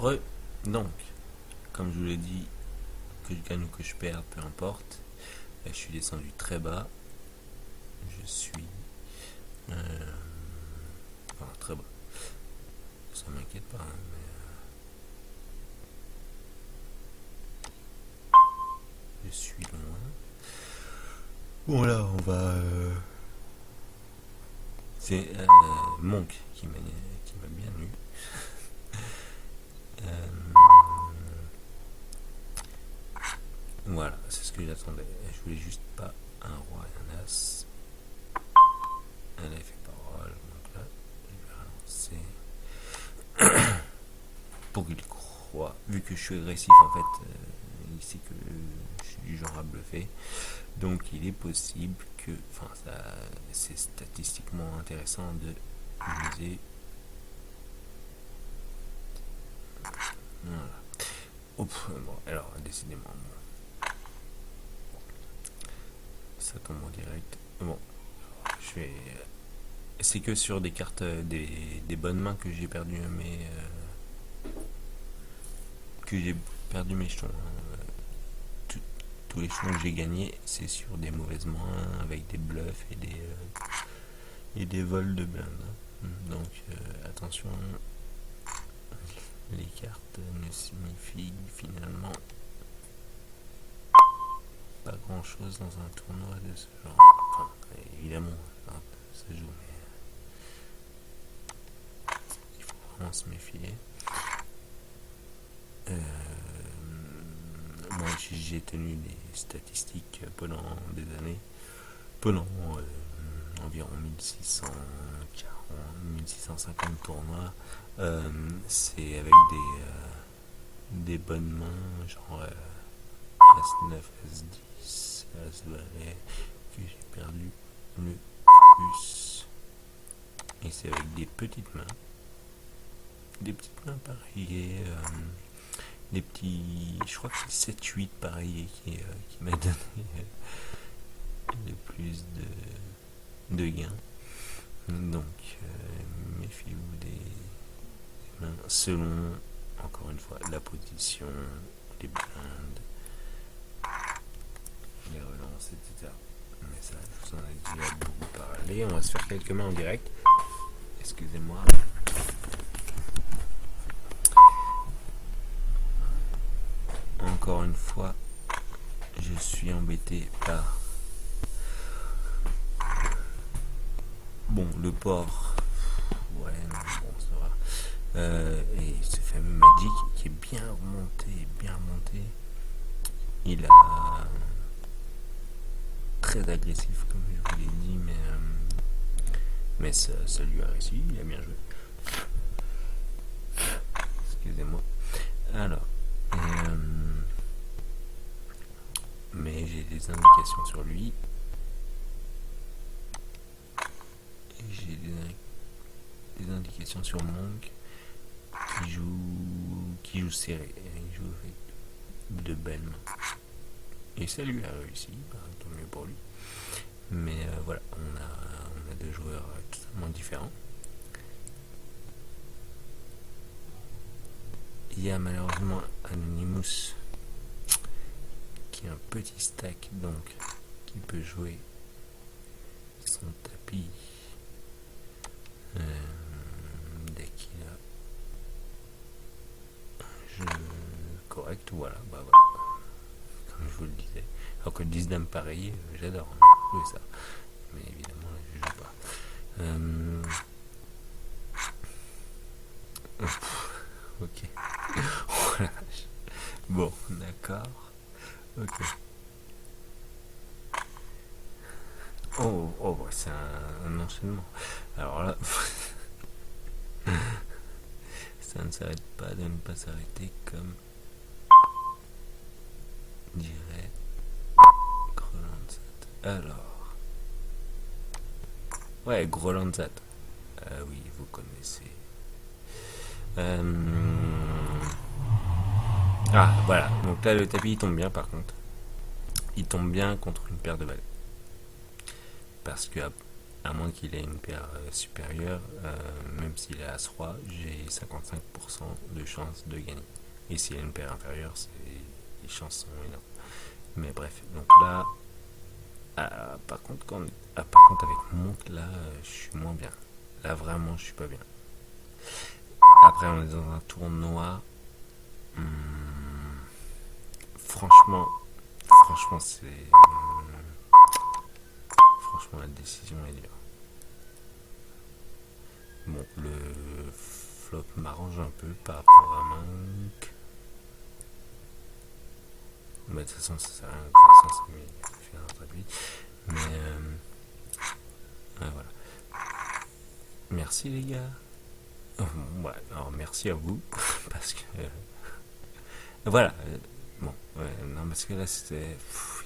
Re, donc, comme je vous l'ai dit, que je gagne ou que je perds, peu importe, je suis descendu très bas. Je suis... enfin, très bas. Ça m'inquiète pas, hein, mais je suis loin. Bon là, on va... C'est Monk qui m'a bien lu. Voilà, c'est ce que j'attendais. Je voulais juste pas un roi et un as. Un effet parole. Donc là, je vais relancer. Pour qu'il croit. Vu que je suis agressif, en fait, il sait que je suis du genre à bluffer. Donc il est possible que. Enfin, c'est statistiquement intéressant de miser. Voilà. Ouf, bon, alors, décidément. Ça tombe en direct. Bon, je vais. C'est que sur des cartes, des bonnes mains que j'ai perdu mes jetons. Tous les jetons que j'ai gagnés, c'est sur des mauvaises mains avec des bluffs et des vols de blindes. Donc attention, les cartes ne signifient finalement pas grand chose dans un tournoi de ce genre. Enfin, évidemment, ça joue, mais il faut vraiment se méfier. Moi, j'ai tenu des statistiques pendant des années, pendant environ 1650 tournois. C'est avec des bonnes mains, genre As-9, As-10, As-Valet, que j'ai perdu le plus. Et c'est avec des petites mains. Des petites mains pareillées. Des petits. Je crois que c'est 7-8 pareillés qui m'a donné le plus de gains. Donc, méfiez-vous des mains selon, encore une fois, la position, les blindes, les relances, etc. Mais ça, je vous en ai déjà beaucoup parlé. On va se faire quelques mains en direct. Excusez-moi. Encore une fois, je suis embêté par le port. Ouais, non, bon, ça va. Et ce fameux Magic qui est bien remonté. Il a très agressif, comme je vous l'ai dit, mais ça lui a réussi. Il a bien joué. Excusez-moi. Alors. Mais j'ai des indications sur lui. Et j'ai des indications sur Monk qui joue serré. Il joue avec de belles mains. Et ça lui a réussi, tant mieux pour lui. Mais voilà, on a deux joueurs totalement différents. Il y a malheureusement Anonymous qui a un petit stack, donc qui peut jouer son tapis dès qu'il a un jeu correct. Voilà, comme je vous le disais. Alors que 10 dames pareil, j'adore jouer ça, mais évidemment je joue pas. Ok. Voilà. Bon, d'accord. Ok. Oh, c'est un enchaînement. Alors là, ça ne s'arrête pas de ne pas s'arrêter comme dirait Grolanzat. Alors. Ouais, Grolanzat. Oui, vous connaissez. Ah, voilà. Donc là, le tapis, il tombe bien, par contre. Il tombe bien contre une paire de balles. Parce que à moins qu'il ait une paire supérieure, même s'il est As-Roi, j'ai 55% de chance de gagner. Et s'il a une paire inférieure, les chances sont énormes. Mais bref, donc là, par contre, avec monte, là, je suis moins bien. Là, vraiment, je suis pas bien. Après, on est dans un tournoi. Franchement, c'est. Franchement, la décision est dure. Bon, le flop m'arrange un peu par rapport à Monk. Bah, de toute façon, ça sert à rien. De toute façon, c'est fait un traduit. Mais voilà. Merci les gars. Ouais, alors merci à vous. Parce que. Voilà. Bon, non, parce que là,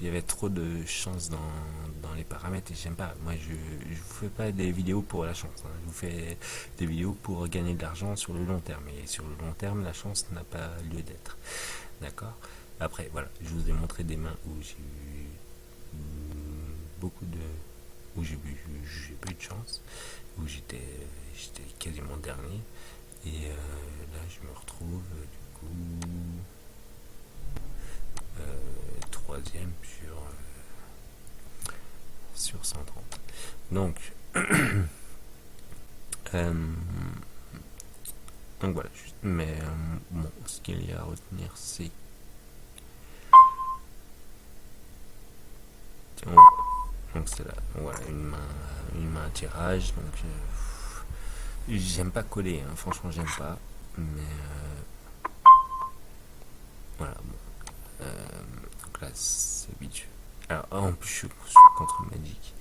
il y avait trop de chance dans les paramètres et j'aime pas. Moi, je vous fais pas des vidéos pour la chance. Hein. Je vous fais des vidéos pour gagner de l'argent sur le long terme. Et sur le long terme, la chance n'a pas lieu d'être. D'accord. Après, voilà, je vous ai montré des mains où j'ai eu beaucoup de. Où j'ai pas eu de chance. Où j'étais quasiment dernier. Et là, je me retrouve, du coup. Troisième sur 130. Donc, donc voilà. Mais bon, ce qu'il y a à retenir, c'est donc c'est là. Voilà, une main à tirage. Donc j'aime pas coller. Hein, franchement, j'aime pas. Mais voilà. Bon. Donc là, c'est habituel. Alors, en plus, je suis contre Magic.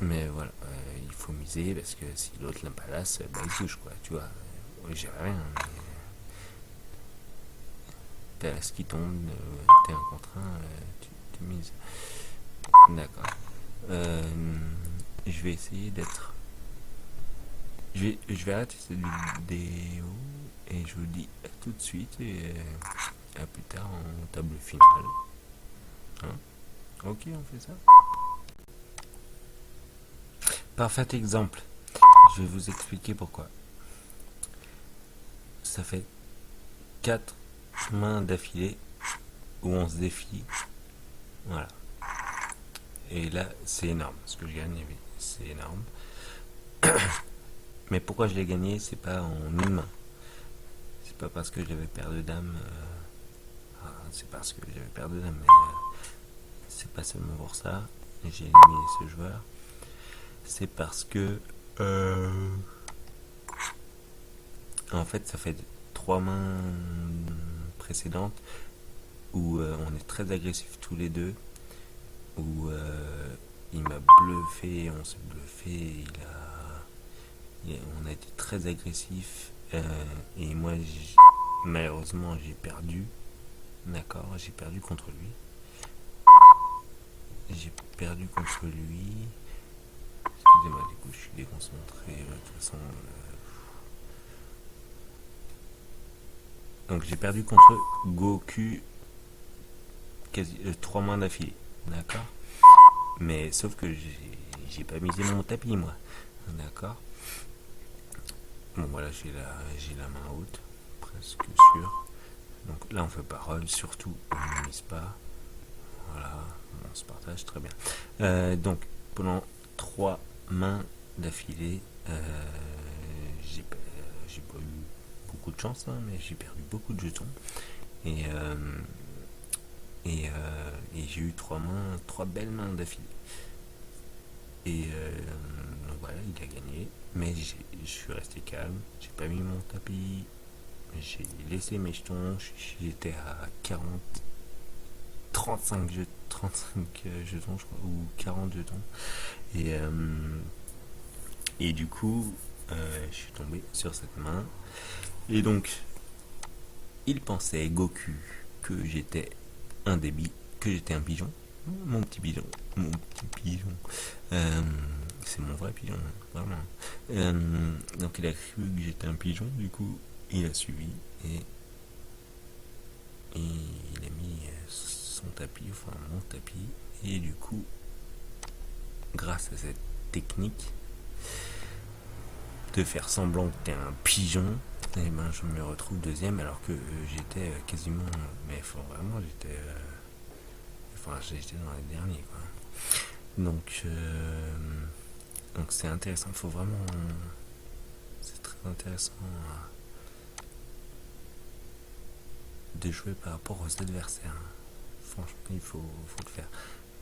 Mais voilà, il faut miser parce que si l'autre n'a pas l'as, bah, il touche quoi, tu vois. J'ai rien, mais t'as l'as qui tombe, t'es un contre un, tu mises. D'accord. Je vais essayer d'être. Je vais arrêter cette vidéo et je vous dis à tout de suite et à plus tard en table finale. Hein? Ok, on fait ça. Parfait exemple. Je vais vous expliquer pourquoi. Ça fait 4 mains d'affilée où on se défie. Voilà. Et là, c'est énorme. Ce que je gagne, c'est énorme. Mais pourquoi je l'ai gagné, c'est pas en une main. C'est pas parce que j'avais paire de dames. C'est parce que j'avais paire de dames, mais c'est pas seulement pour ça. J'ai éliminé ce joueur. C'est parce que en fait, ça fait 3 mains précédentes où on est très agressifs tous les deux, où il m'a bluffé, on s'est bluffé, on a été très agressifs et moi malheureusement j'ai perdu. D'accord, j'ai perdu contre lui. Excusez-moi, du coup je suis déconcentré de toute façon. Donc j'ai perdu contre Goku 3 mains d'affilée. D'accord. Mais sauf que j'ai pas misé mon tapis moi. D'accord. Bon voilà, j'ai la main haute, presque sûr. Donc là on fait parole, surtout on ne mise pas. Voilà, on se partage très bien. Donc pendant 3 mains d'affilée, j'ai pas eu beaucoup de chance, hein, mais j'ai perdu beaucoup de jetons. Et j'ai eu 3 belles mains d'affilée. Et donc voilà, il a gagné. Mais je suis resté calme, j'ai pas mis mon tapis, j'ai laissé mes jetons, j'étais à 35 jetons, je crois, ou 40 jetons. Et du coup, je suis tombé sur cette main. Et donc, il pensait, Goku, que j'étais un pigeon. Mon petit pigeon. C'est mon vrai pigeon, vraiment. Donc il a cru que j'étais un pigeon, du coup, il a suivi. Et il a mis son tapis, enfin mon tapis, et du coup, grâce à cette technique de faire semblant que t'es un pigeon, et ben je me retrouve deuxième alors que j'étais quasiment, mais vraiment j'étais dans les derniers quoi. Donc c'est intéressant, faut vraiment, c'est très intéressant de jouer par rapport aux adversaires. Franchement, faut le faire.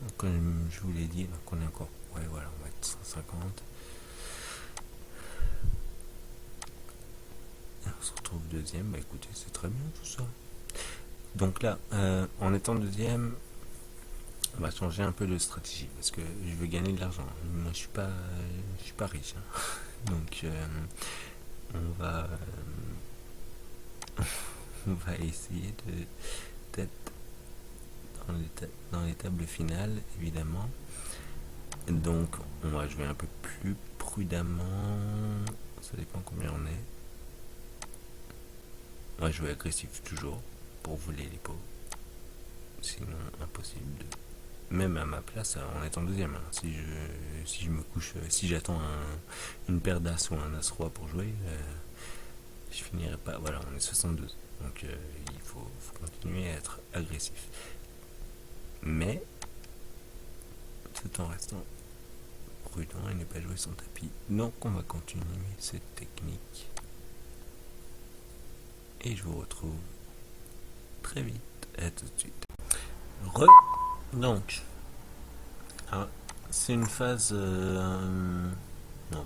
Donc, comme je vous l'ai dit, donc on est encore, ouais voilà, on va être 150. Et on se retrouve deuxième, bah écoutez, c'est très bien tout ça. Donc là, en étant deuxième, on va changer un peu de stratégie parce que je veux gagner de l'argent. Moi, je suis pas riche, hein. Donc, on va, on va essayer d'être dans les tables finales, évidemment. Donc, on va jouer un peu plus prudemment. Ça dépend combien on est. On va jouer agressif toujours pour voler les pots. Sinon, impossible de. Même à ma place, en étant deuxième, hein. Si je me couche, si j'attends une paire d'as ou un as roi pour jouer, je finirai pas. Voilà, on est 72. Donc il faut continuer à être agressif. Mais tout en restant prudent et ne pas jouer son tapis. Donc on va continuer cette technique. Et je vous retrouve très vite. À tout de suite. Donc, c'est une phase non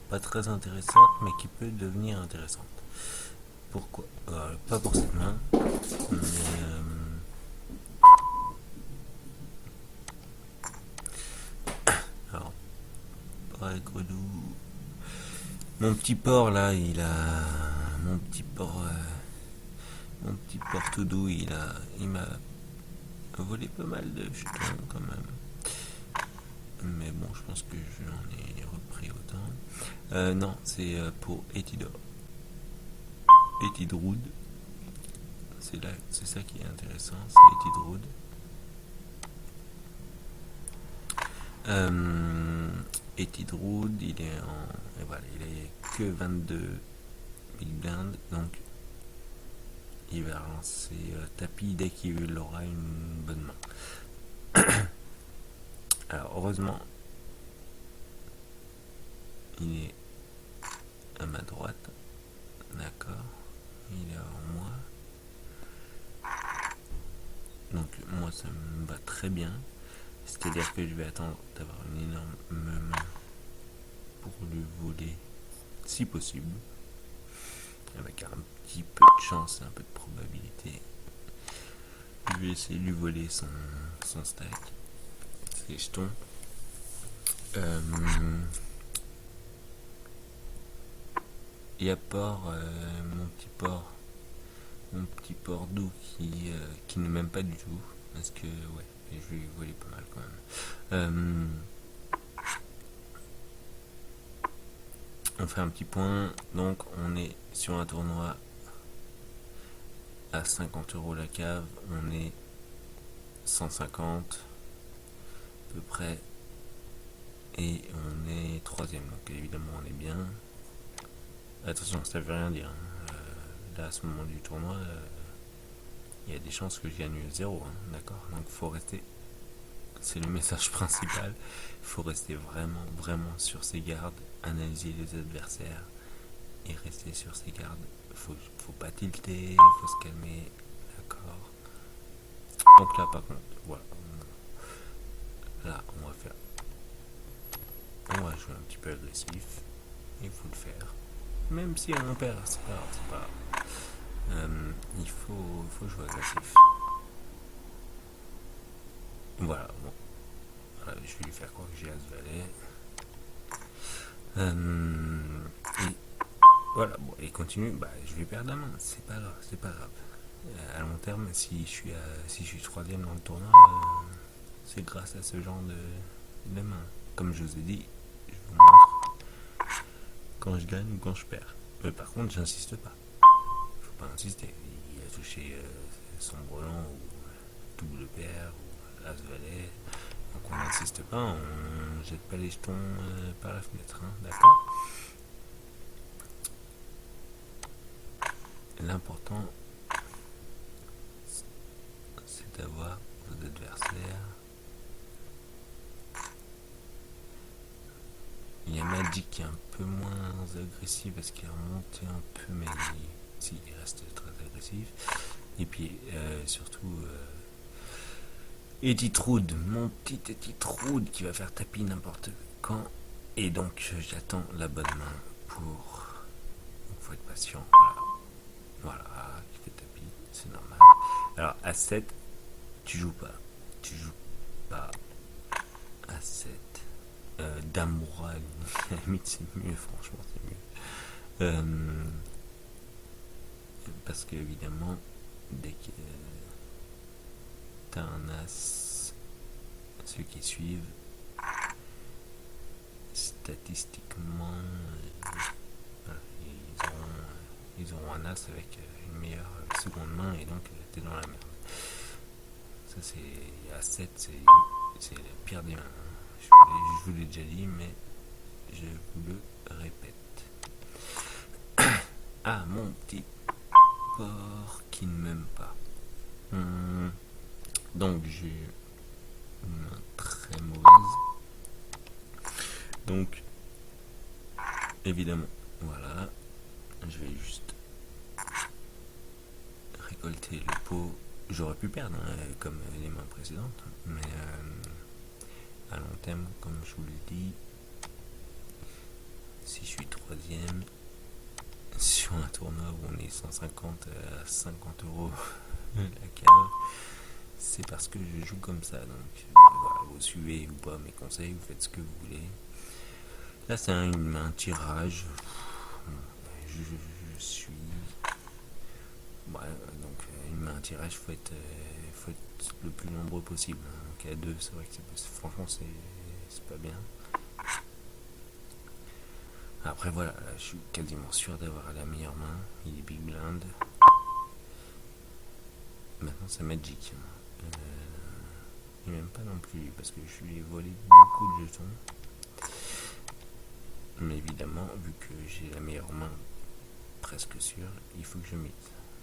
pas très intéressante, mais qui peut devenir intéressante. Pourquoi pas pour cette main, mais alors pareil Gredou. Mon petit porc là, mon petit porc tout doux, il m'a volé pas mal de jetons quand même. Mais bon, je pense que j'en ai repris autant. Non, c'est pour Etidor. Etidroud. C'est ça qui est intéressant, c'est Etidroud. Etidroud, il est et voilà, il est que 22 big blind, donc il va lancer tapis dès qu'il aura une bonne main. Alors heureusement, il est à ma droite, d'accord, il est avant moi. Donc moi ça me va très bien, c'est-à-dire que je vais attendre d'avoir une énorme main pour lui voler si possible, avec un petit peu de chance et un peu de probabilité. Je vais essayer de lui voler son stack, ses jetons. Et à part mon petit port doux qui ne m'aime pas du tout, parce que ouais, je lui volais pas mal quand même. On fait un petit point, donc on est sur un tournoi à 50€ la cave, on est 150 à peu près, et on est troisième, donc évidemment on est bien. Attention, ça veut rien dire, hein. Là à ce moment du tournoi, il y a des chances que je gagne 0, hein, d'accord. Donc faut rester, c'est le message principal, il faut rester vraiment sur ses gardes, analyser les adversaires et rester sur ses gardes. Faut pas tilter, faut se calmer, d'accord. Donc là par contre, voilà, là on va jouer un petit peu agressif, il faut le faire. Même si on perd, c'est pas grave. Il faut jouer agressif. Voilà, bon. Voilà, je vais lui faire croire que j'ai As-Valet. Et voilà, bon, et continue, bah, je vais perdre la main, c'est pas grave. À long terme, si je suis troisième dans le tournoi, c'est grâce à ce genre de main. Comme je vous ai dit, je vous montre quand je gagne ou quand je perds. Mais par contre, j'insiste pas. Faut pas insister. Il a touché son brelan ou double paire ou as valet. Donc on n'insiste pas, on jette pas les jetons par la fenêtre, hein, d'accord? L'important, c'est d'avoir vos adversaires. Il y a Magic qui est un peu moins agressif parce qu'il a remonté un peu, mais il reste très agressif. Et puis surtout Eddie Trude, mon petit Eddie Trude qui va faire tapis n'importe quand. Et donc j'attends la bonne main pour. Il faut être patient. Voilà, il fait tapis, c'est normal. Alors à 7, tu joues pas. Tu joues pas à 7. Dame roi, à la limite c'est mieux, franchement c'est mieux. Parce que évidemment, dès que t'as un as, ceux qui suivent, statistiquement, ils auront un as avec une meilleure seconde main et donc t'es dans la merde. Ça c'est à 7, c'est la pire des mains. Je vous l'ai déjà dit, mais je vous le répète. Ah, mon petit porc qui ne m'aime pas. Donc j'ai une main très mauvaise. Donc évidemment, voilà, je vais juste récolter le pot. J'aurais pu perdre comme les mains précédentes, mais à long terme, comme je vous l'ai dit, si je suis troisième sur un tournoi où on est 150 à 50 euros la cave, c'est parce que je joue comme ça. Donc voilà, vous suivez ou pas mes conseils, vous faites ce que vous voulez. Là c'est un tirage. Je suis. Ouais, donc une main à tirage, faut être le plus nombreux possible. Donc à 2, c'est vrai que franchement c'est pas bien. Après voilà, là, je suis quasiment sûr d'avoir la meilleure main. Il est big blind. Maintenant c'est Magic. Et même pas non plus parce que je lui ai volé beaucoup de jetons. Mais évidemment, vu que j'ai la meilleure main presque sûre, il faut que je mise.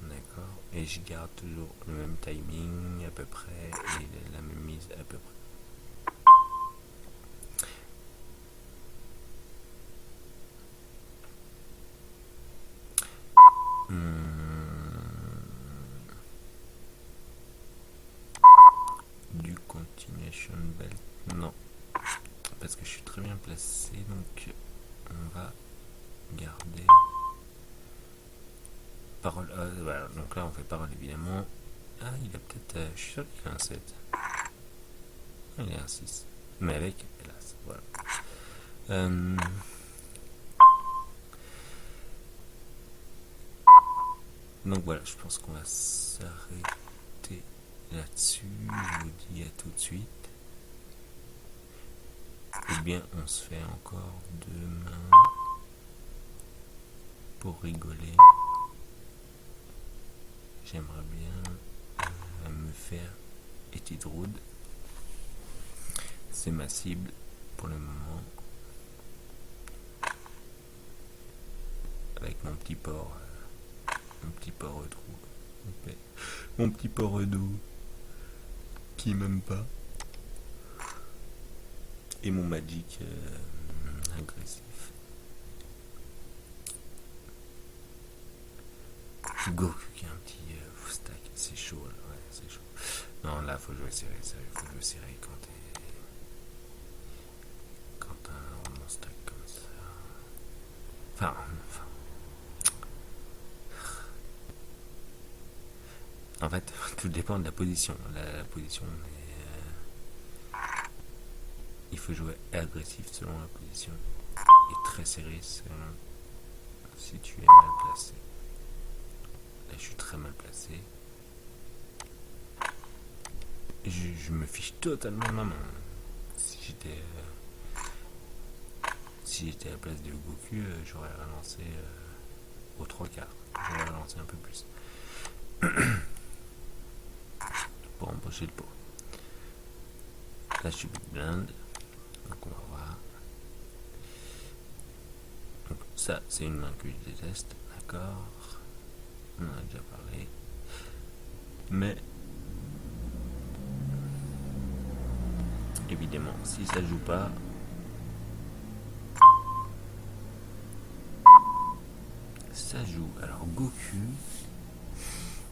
D'accord? Et je garde toujours le même timing à peu près et la même mise à peu près. Du continuation belt, non, parce que je suis très bien placé, donc on va garder parole. Voilà, donc là on fait parole évidemment. Ah, il a peut-être. Je suis sûr qu'il a un 7. Ah, il a un 6. Mais avec hélas, voilà. Donc voilà, je pense qu'on va s'arrêter là-dessus. Je vous dis à tout de suite. Ou bien on se fait encore demain pour rigoler. J'aimerais bien me faire Eddie Trude. C'est ma cible pour le moment. Avec mon petit porc trou. Mon petit porc d'eau qui m'aime pas. Et mon Magic agressif. Goku qui a un petit stack. C'est chaud là, ouais, c'est chaud. Non, là faut jouer serré, faut jouer serré quand t'as un roman stack comme ça. Enfin. En fait, tout dépend de la position. La position il faut jouer agressif selon la position et très serré selon si tu es mal placé. Là, je suis très mal placé. Je me fiche totalement de ma main. Si j'étais à la place de Goku, j'aurais relancé aux 3 quarts. J'aurais relancé un peu plus. pour embaucher le pot. Là je suis big blind, donc on va voir. Donc ça c'est une main que je déteste, d'accord, on en a déjà parlé. Mais évidemment si ça joue pas, ça joue. Alors Goku,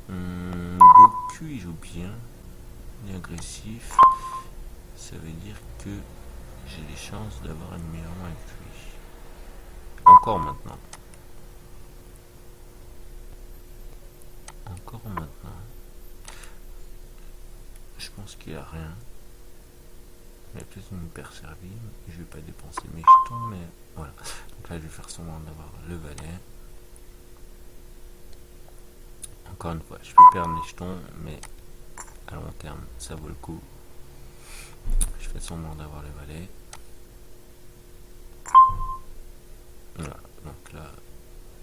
Goku il joue bien, il est agressif, ça veut dire que j'ai des chances d'avoir une meilleure main avec lui. Encore maintenant. Je pense qu'il n'y a rien. Il y a peut-être une paire servie. Je vais pas dépenser mes jetons, mais voilà. Donc là, je vais faire semblant d'avoir le valet. Encore une fois, je peux perdre mes jetons, mais à long terme, ça vaut le coup. Je fais semblant d'avoir le valet. Voilà, donc là,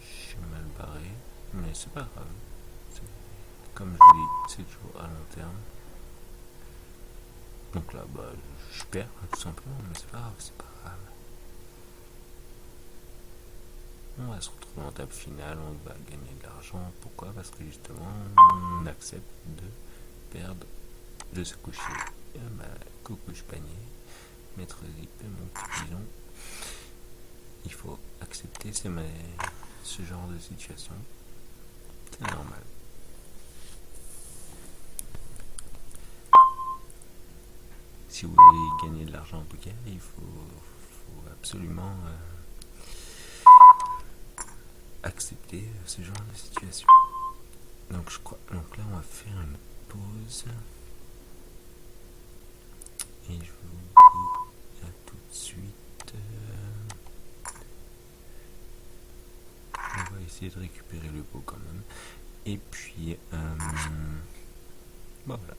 je suis mal barré, mais c'est pas grave. Comme je vous dis, c'est toujours à long terme. Donc là, bah, je perds tout simplement, mais c'est pas grave, c'est pas grave. On va se retrouver en table finale, on va gagner de l'argent. Pourquoi? Parce que justement, on accepte de perdre, de se coucher. Coucouche panier, maître zip, mon petit pigeon. Il faut accepter ce genre de situation. C'est normal. Si vous voulez gagner de l'argent en poker, il faut absolument accepter ce genre de situation. Donc je crois. Donc là on va faire une pause. Et je vous dis à tout de suite. On va essayer de récupérer le pot quand même. Et puis bah voilà.